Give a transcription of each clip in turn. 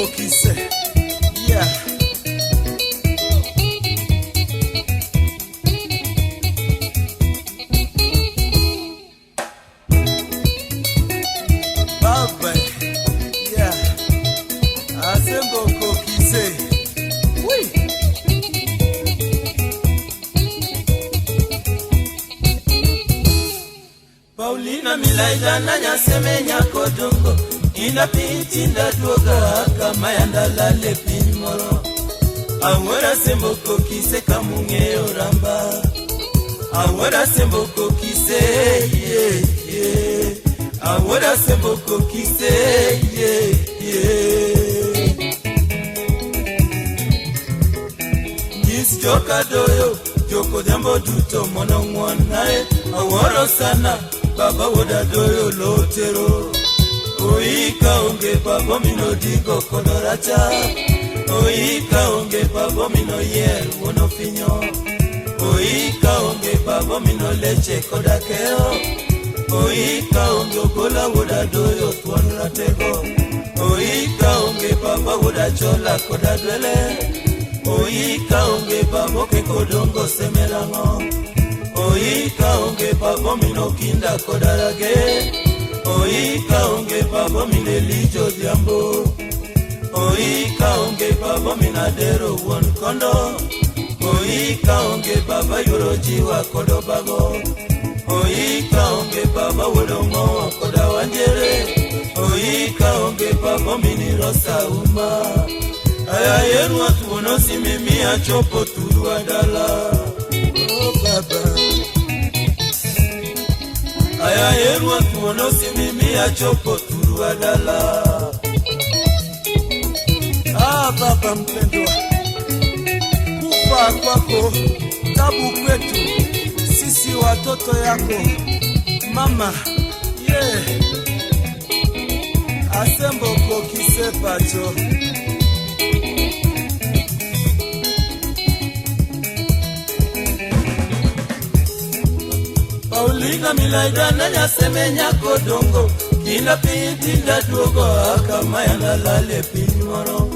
kokise. Yeah. Baba. Yeah. Asembo kokise. Oui. Paulina Milaida na nyasemenya kodongo inapiti ndaduoga kama yandalale pinmoro awora semboko kise kamunge oramba awora semboko kise yeah yeah awora semboko kise yeah yeah Nis joka doyo joko jambo duto mono ngwanae aworo sana baba woda doyo lotero Oika onge pabo mino digo kodoracha Oika onge pabo mino yer wono finyo Oika onge pabo mino leche kodakeo Oika onge ogola woda doyo tuan ratego Oika onge pabo woda chola kodadwele Oika onge pabo ke kodongo semelango Oika onge pabo mino kinda kodarage Oika onge pabo minelijo diambo Oika onge pabo minadero won kondo Oika onge baba yorojiwa kodobago Oika onge baba wodongo koda wanjere Oika onge pabo minirosa uma Aya yenu watu wonosi mimi achopo turu adala Oh baba Aya yeru watu wonosi mimi achopo turu adala baba mpendwa Kufa kwako tabu kwetu Sisi watoto yako Mama yeah Asembo kokise pacho Paulina Milaida na nyasemenya kodongo Kina piti ndaduogo kama yandalale pinmoro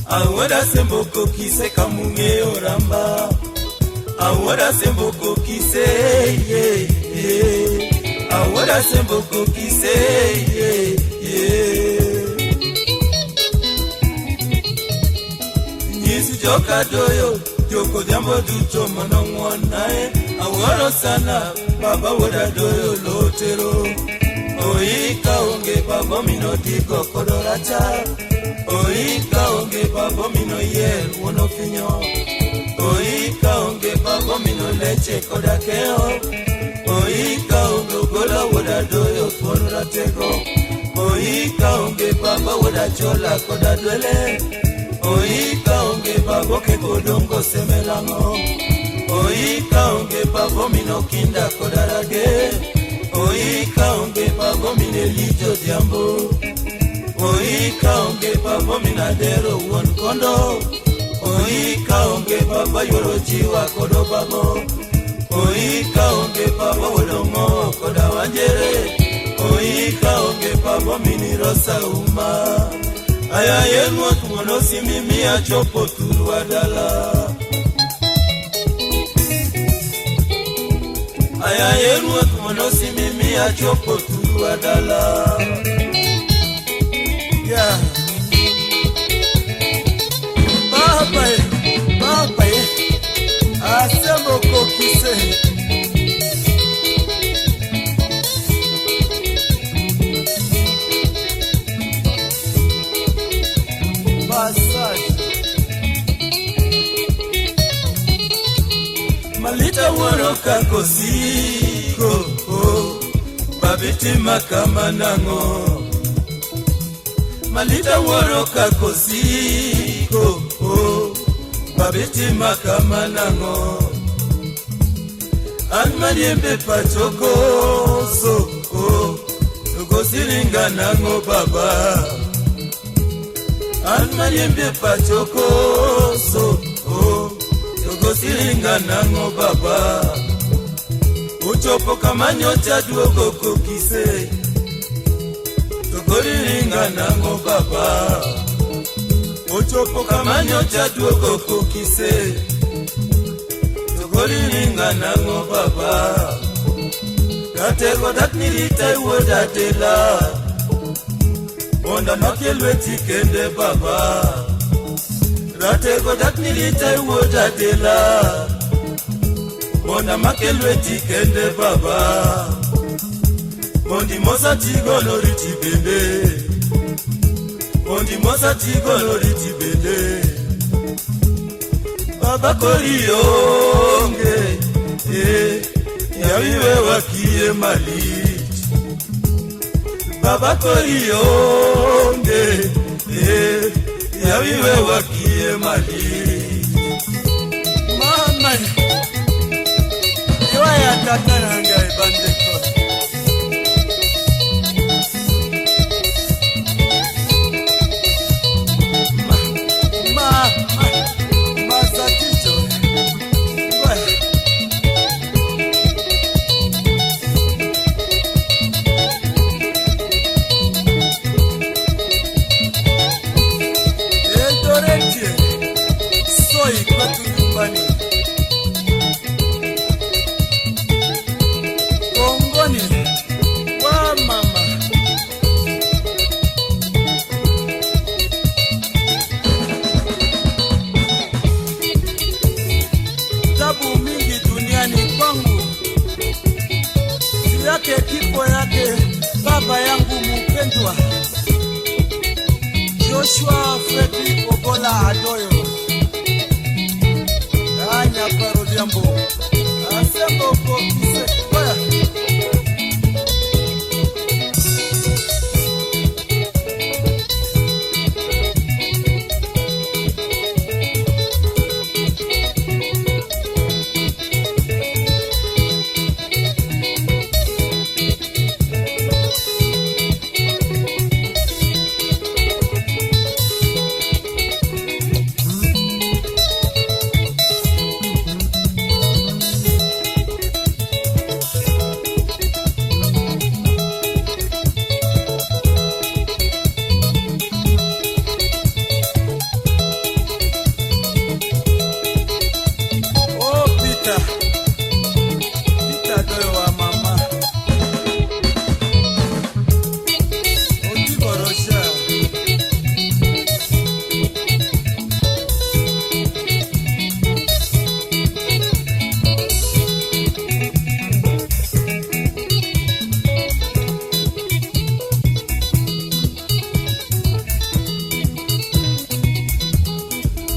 Awada semboko kise kamunge oramba Awada semboko kise yeah yeah Awada semboko kise yeah yeah Nisi joka doyo Joko jambo duto mono ngwanae Aworo sana Baba woda doyo lotero Oika onge babo mino digo kodoracha Oika onge babo mino yer wono finyo Oika onge babo mino leche kodakeo Oika onge gola woda doyo fonuratego Oika onge baba woda chola kodadwele Oika onge babo ke kodongo semelango Oika onge pabo mino kinda kodarage Oika onge pabo minelijo diambo Oika onge pabo minadero won kondo Oika onge pabo yorojiwa kodobago Oika onge pabo wodongo kodawanjere Oika onge pabo minirosa uma Aya yenu watu wonosi mimi achopo turu adala Aya yeru watu wonosi mimi achopo turu adala Yeah Baba Asembo kokise Malita woroka kosiko Babiti makama nango Malita woroka kosiko Babiti makama nango Anmaniembe pachoko Nugo siringa nango baba Anmaniembe pachoko Siringa nango baba Uchopo kama nyota duogo kokise Tokori ringa nango baba ochopo kamanyo chaduogo kokise togoliringa nango baba ratego dak nirita iwoda tela onda makelweti kende baba ratego dak nirita iwoda tela onda makelweti kende baba mondi mosa tigo loriti bende mondi mosa tigo loriti bende baba korionge yawiwe wakie malit baba korionge yawiwe wakie malit mama iwa ya tataranga ibande kifo yake baba yangu mpendwa Joshua Fredi Ogola Adoyo anya parodiambo asembo kokise kwa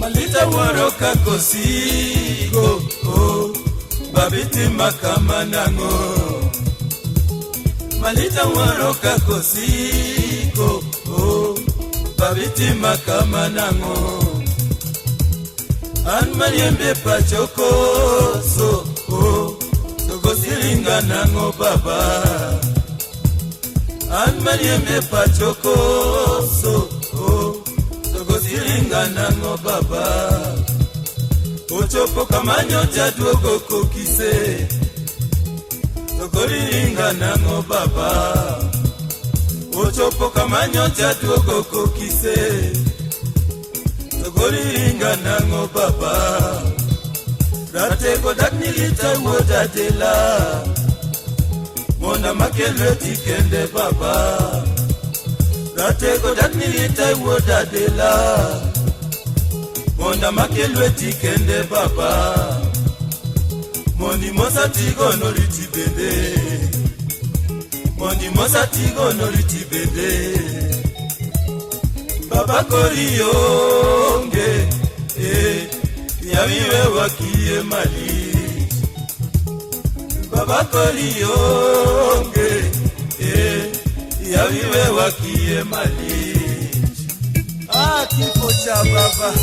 Malita waroka kosigo babiti makama nango Malita waroka kosigo babiti makama nango An mariembe pachoko so Togo siringa nango baba An mariembe pachoko so Siringa nango baba ochopo kamanyo jaduogo kokise togoliringa nango baba ochopo kamanyo jaduogo kokise togoliringa nango baba ratego dak nilita woda tela mona makelweti kende baba ratego dak nilita woda tela Monda makelweti kende baba Mondi mosa tigo noriti bende Mondi mosa tigo noriti bende Baba korionge yawiwe wakie malit Baba korionge yawiwe wakie malit kifo cha baba